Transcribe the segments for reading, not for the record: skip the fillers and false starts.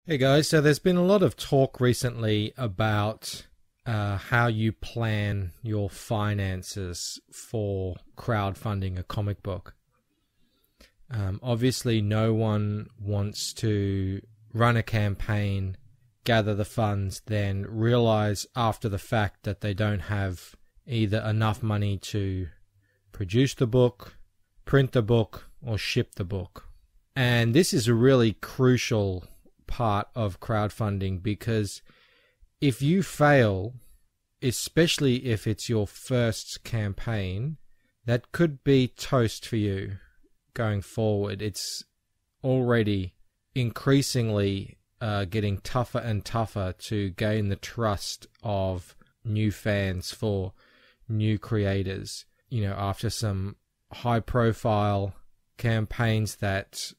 Hey guys, so there's been a lot of talk recently about how you plan your finances for crowdfunding a comic book. Obviously, no one wants to run a campaign, gather the funds, then realize after the fact that they don't have either enough money to produce the book, print the book, or ship the book. And this is a really crucial part of crowdfunding, because if you fail, especially if it's your first campaign, that could be toast for you going forward. It's already increasingly getting tougher and tougher to gain the trust of new fans for new creators. You know, after some high profile campaigns that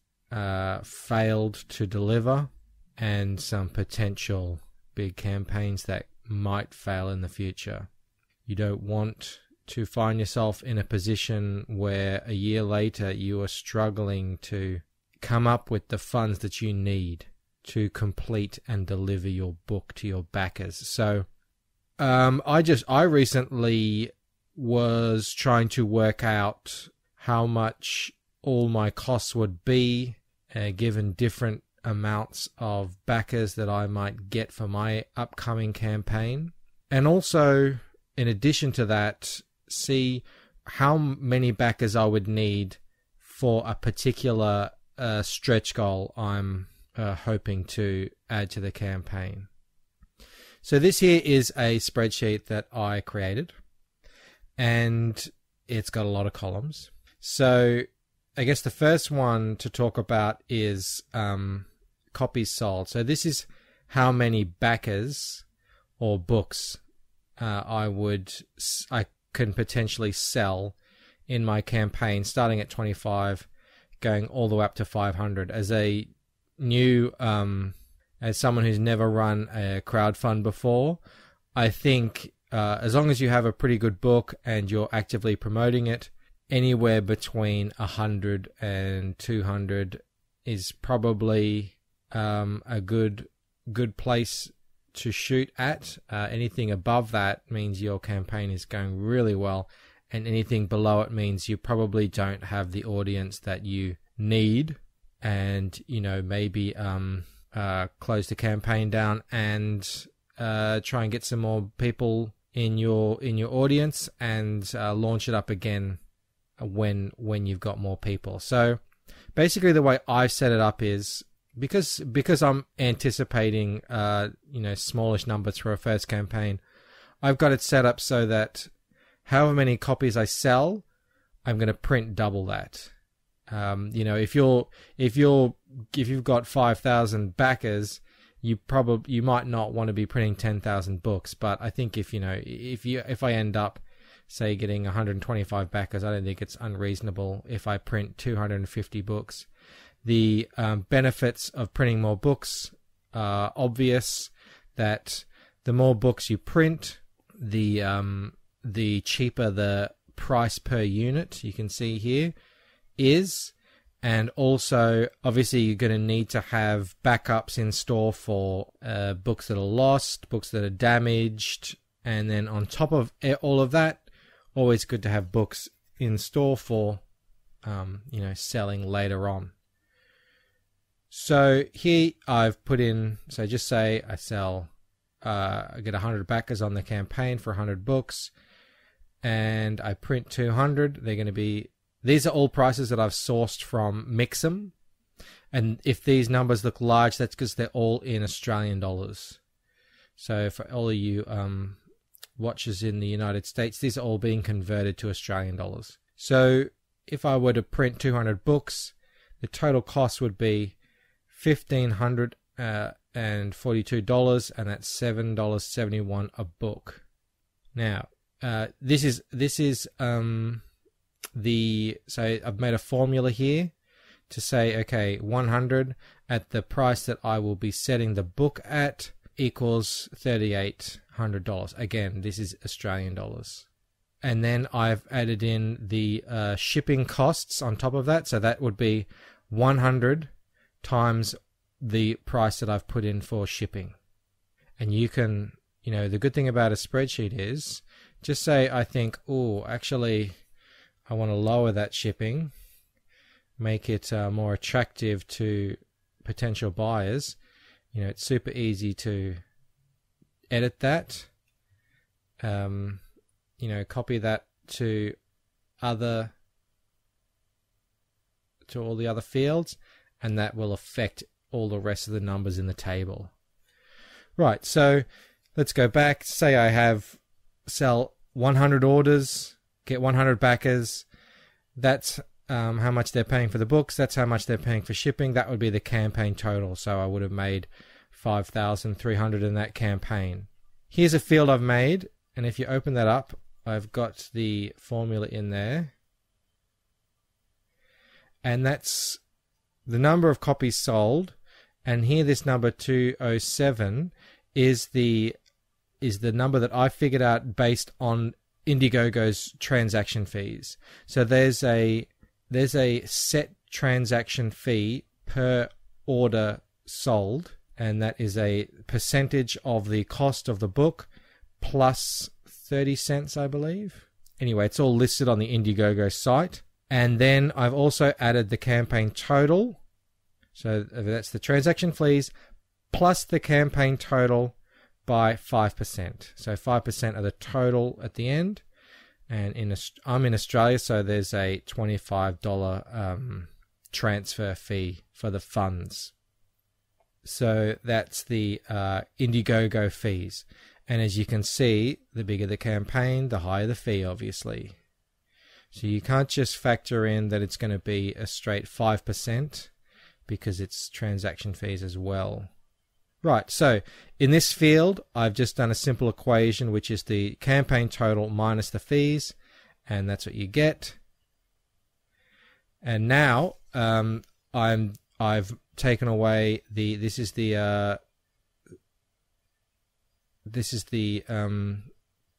failed to deliver, and some potential big campaigns that might fail in the future. You don't want to find yourself in a position where a year later you are struggling to come up with the funds that you need to complete and deliver your book to your backers. So I recently was trying to work out how much all my costs would be given different amounts of backers that I might get for my upcoming campaign. And also, in addition to that, see how many backers I would need for a particular stretch goal I'm hoping to add to the campaign. So this here is a spreadsheet that I created, and it's got a lot of columns. So I guess the first one to talk about is copies sold. So this is how many backers or books I can potentially sell in my campaign, starting at 25, going all the way up to 500. As a new, as someone who's never run a crowdfund before, I think as long as you have a pretty good book and you're actively promoting it, anywhere between 100 and 200 is probably a good place to shoot at. Anything above that means your campaign is going really well, and anything below it means you probably don't have the audience that you need, and maybe close the campaign down and try and get some more people in your audience and launch it up again when you've got more people. So basically the way I've set it up is, because I'm anticipating smallish numbers for a first campaign, I've got it set up so that however many copies I sell, I'm going to print double that. If you've got 5,000 backers, you might not want to be printing 10,000 books. But I think if I end up, say, getting 125 backers, I don't think it's unreasonable if I print 250 books. The benefits of printing more books are obvious, that the more books you print, the cheaper the price per unit, you can see here, is. And also, obviously, you're going to need to have backups in store for books that are lost, books that are damaged, and then on top of all of that, always good to have books in store for selling later on. So here I've put in, so just say I sell, I get 100 backers on the campaign for 100 books, and I print 200. They're going to be, these are all prices that I've sourced from Mixem. And if these numbers look large, that's because they're all in Australian dollars. So for all of you watchers in the United States, these are all being converted to Australian dollars. So if I were to print 200 books, the total cost would be $1,542, and that's $7.71 a book. Now, this is so I've made a formula here to say, okay, 100 at the price that I will be setting the book at equals $3,800. Again, this is Australian dollars. And then I've added in the shipping costs on top of that. So that would be 100 times the price that I've put in for shipping. And you can, the good thing about a spreadsheet is, just say I think, oh, actually, I want to lower that shipping, make it more attractive to potential buyers. It's super easy to edit that, copy that to all the other fields, and that will affect all the rest of the numbers in the table. Right, so let's go back. Say I sell 100 orders, get 100 backers. That's how much they're paying for the books. That's how much they're paying for shipping. That would be the campaign total. So I would have made $5,300 in that campaign. Here's a field I've made, and if you open that up, I've got the formula in there. And that's the number of copies sold. And here, this number 207 is the number that I figured out based on Indiegogo's transaction fees. So there's a set transaction fee per order sold, and that is a percentage of the cost of the book plus 30 cents, I believe. Anyway, it's all listed on the Indiegogo site. And then I've also added the campaign total. So that's the transaction fees plus the campaign total by 5%. So 5% of the total at the end. And I'm in Australia, so there's a $25 transfer fee for the funds. So that's the Indiegogo fees. And as you can see, the bigger the campaign, the higher the fee, obviously. So you can't just factor in that it's going to be a straight 5%, because it's transaction fees as well. Right, so in this field, I've just done a simple equation, which is the campaign total minus the fees, and that's what you get. And now I've taken away this is the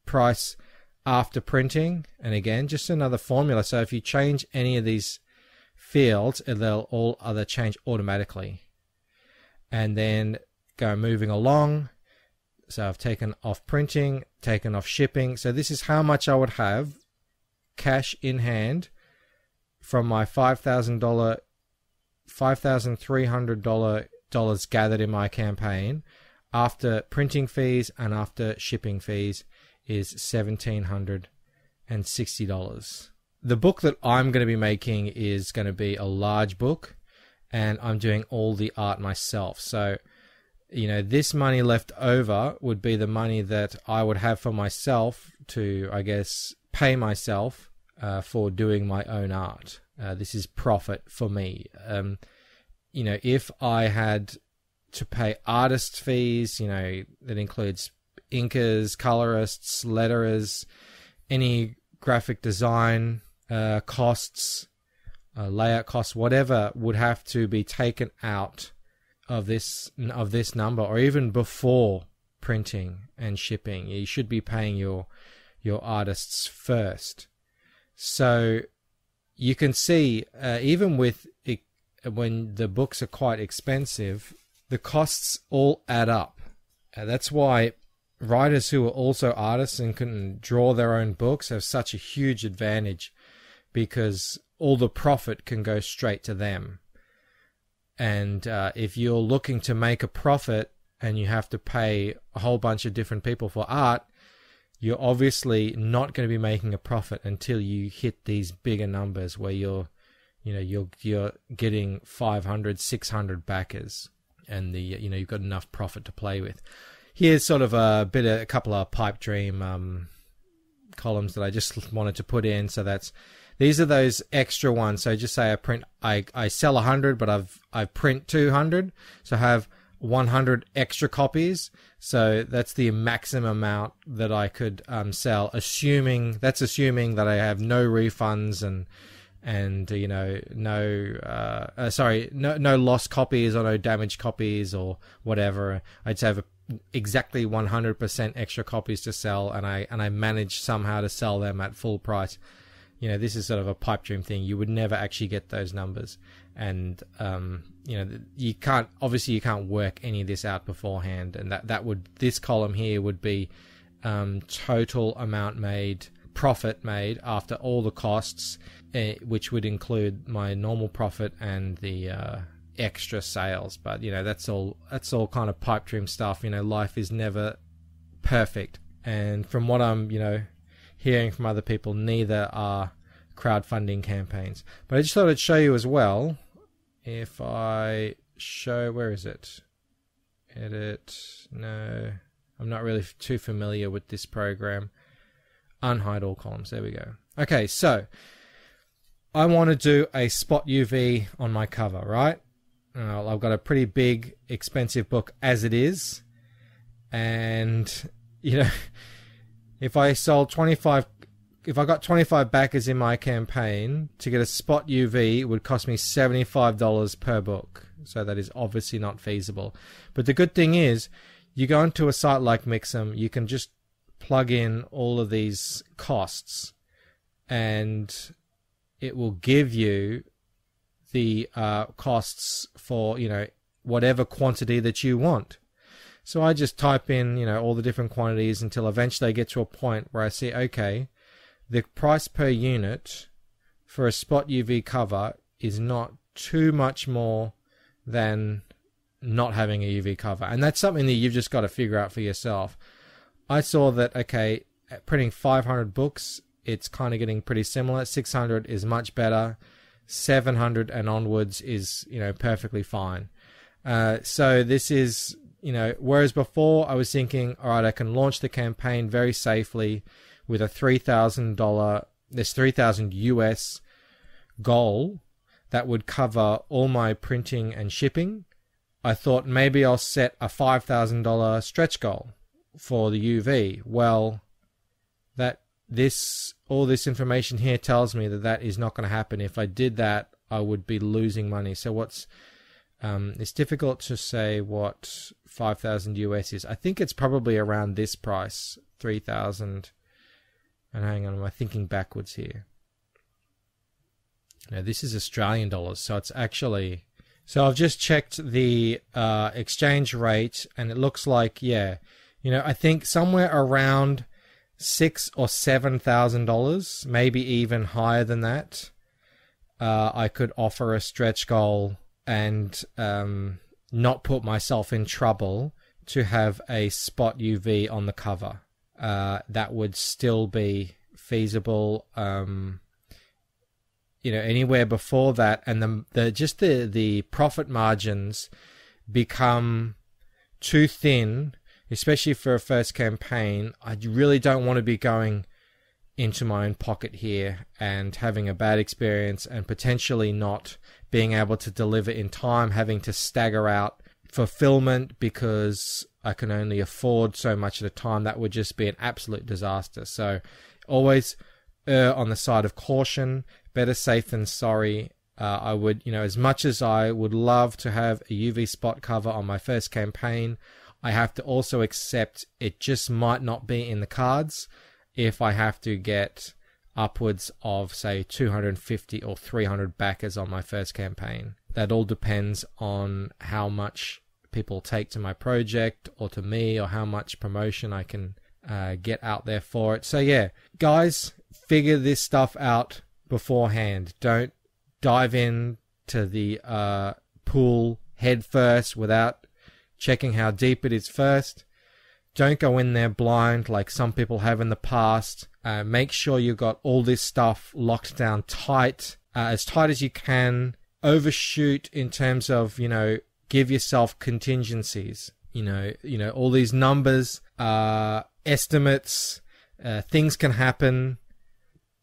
price after printing, and again, just another formula. So if you change any of these fields, they'll all other change automatically. And then moving along. So I've taken off printing, taken off shipping. So this is how much I would have cash in hand from my $5,300 gathered in my campaign. After printing fees and after shipping fees is $1,760. The book that I'm going to be making is going to be a large book, and I'm doing all the art myself. So, this money left over would be the money that I would have for myself to, I guess, pay myself for doing my own art. This is profit for me. If I had to pay artist fees, that includes inkers, colorists, letterers, any graphic design costs, layout costs, whatever would have to be taken out of this number, or even before printing and shipping. You should be paying your artists first. So you can see, even with it, when the books are quite expensive, the costs all add up. That's why writers who are also artists and can draw their own books have such a huge advantage, because all the profit can go straight to them. And if you're looking to make a profit and you have to pay a whole bunch of different people for art, you're obviously not going to be making a profit until you hit these bigger numbers where you're getting 500, 600 backers, and you've got enough profit to play with. Here's sort of a couple of pipe dream columns that I just wanted to put in. So these are those extra ones. So just say I sell 100, but I print 200. So I have 100 extra copies. So that's the maximum amount that I could sell, assuming that I have no refunds and no lost copies or no damaged copies or whatever. I'd have exactly 100% extra copies to sell, and I manage somehow to sell them at full price. this is sort of a pipe dream thing. You would never actually get those numbers. And, you can't work any of this out beforehand. And this column here would be total amount made, profit made after all the costs, which would include my normal profit and the extra sales. But that's all kind of pipe dream stuff. Life is never perfect, and from what I'm hearing from other people, neither are crowdfunding campaigns. But I just thought I'd show you as well. If I show, where is it? Edit. No, I'm not really too familiar with this program. Unhide all columns. There we go. Okay, so I want to do a spot UV on my cover, right? I've got a pretty big, expensive book as it is. And, if I got 25 backers in my campaign, to get a spot UV, it would cost me $75 per book. So that is obviously not feasible. But the good thing is, you go into a site like Mixam, you can just plug in all of these costs, and it will give you the costs for, whatever quantity that you want. So I just type in, all the different quantities until eventually I get to a point where I see, okay, the price per unit for a spot UV cover is not too much more than not having a UV cover. And that's something that you've just got to figure out for yourself. I saw that, okay, printing 500 books, it's kind of getting pretty similar. 600 is much better. 700 and onwards is, perfectly fine. So this is, whereas before I was thinking, all right, I can launch the campaign very safely with a $3,000 US goal that would cover all my printing and shipping. I thought maybe I'll set a $5,000 stretch goal for the UV. Well, all this information here tells me that is not going to happen. If I did that, I would be losing money. So it's difficult to say what 5,000 US is. I think it's probably around this price, 3,000. And hang on, am I thinking backwards here? Now this is Australian dollars, so it's actually. So I've just checked the exchange rate, and it looks like, I think somewhere around $6,000 or $7,000, maybe even higher than that. I could offer a stretch goal and not put myself in trouble to have a spot UV on the cover. That would still be feasible. Anywhere before that, and the profit margins become too thin, especially for a first campaign. I really don't want to be going into my own pocket here and having a bad experience and potentially not being able to deliver in time, having to stagger out fulfillment because I can only afford so much at a time. That would just be an absolute disaster. So always err on the side of caution. Better safe than sorry. I would, as much as I would love to have a UV spot cover on my first campaign, I have to also accept it just might not be in the cards if I have to get upwards of, say, 250 or 300 backers on my first campaign. That all depends on how much people take to my project or to me, or how much promotion I can get out there for it. So yeah, guys, figure this stuff out beforehand. Don't dive in to the pool head first without checking how deep it is first. Don't go in there blind like some people have in the past. Make sure you've got all this stuff locked down tight, as tight as you can. Overshoot in terms of, give yourself contingencies. All these numbers, estimates, things can happen.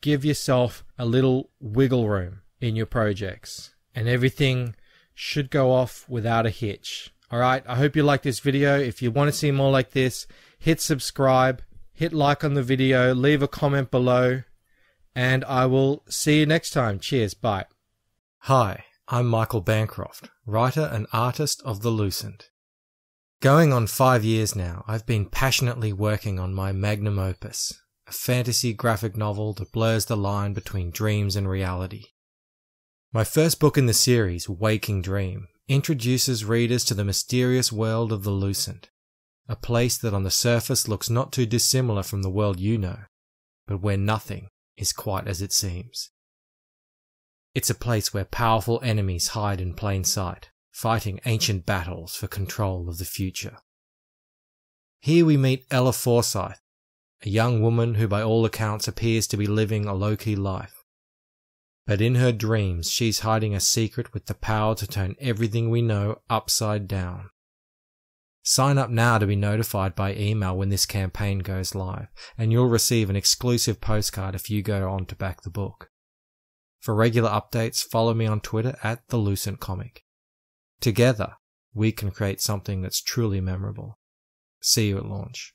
Give yourself a little wiggle room in your projects, and everything should go off without a hitch. All right, I hope you like this video. If you want to see more like this, hit subscribe, hit like on the video, leave a comment below, and I will see you next time. Cheers, bye. Hi, I'm Michael Bancroft, writer and artist of The Lucent. Going on 5 years now, I've been passionately working on my magnum opus, a fantasy graphic novel that blurs the line between dreams and reality. My first book in the series, Waking Dream, introduces readers to the mysterious world of the Lucent, a place that on the surface looks not too dissimilar from the world you know, but where nothing is quite as it seems. It's a place where powerful enemies hide in plain sight, fighting ancient battles for control of the future. Here we meet Ella Forsyth, a young woman who by all accounts appears to be living a low-key life. But in her dreams, she's hiding a secret with the power to turn everything we know upside down. Sign up now to be notified by email when this campaign goes live, and you'll receive an exclusive postcard if you go on to back the book. For regular updates, follow me on Twitter at @TheLucentComic. Together, we can create something that's truly memorable. See you at launch.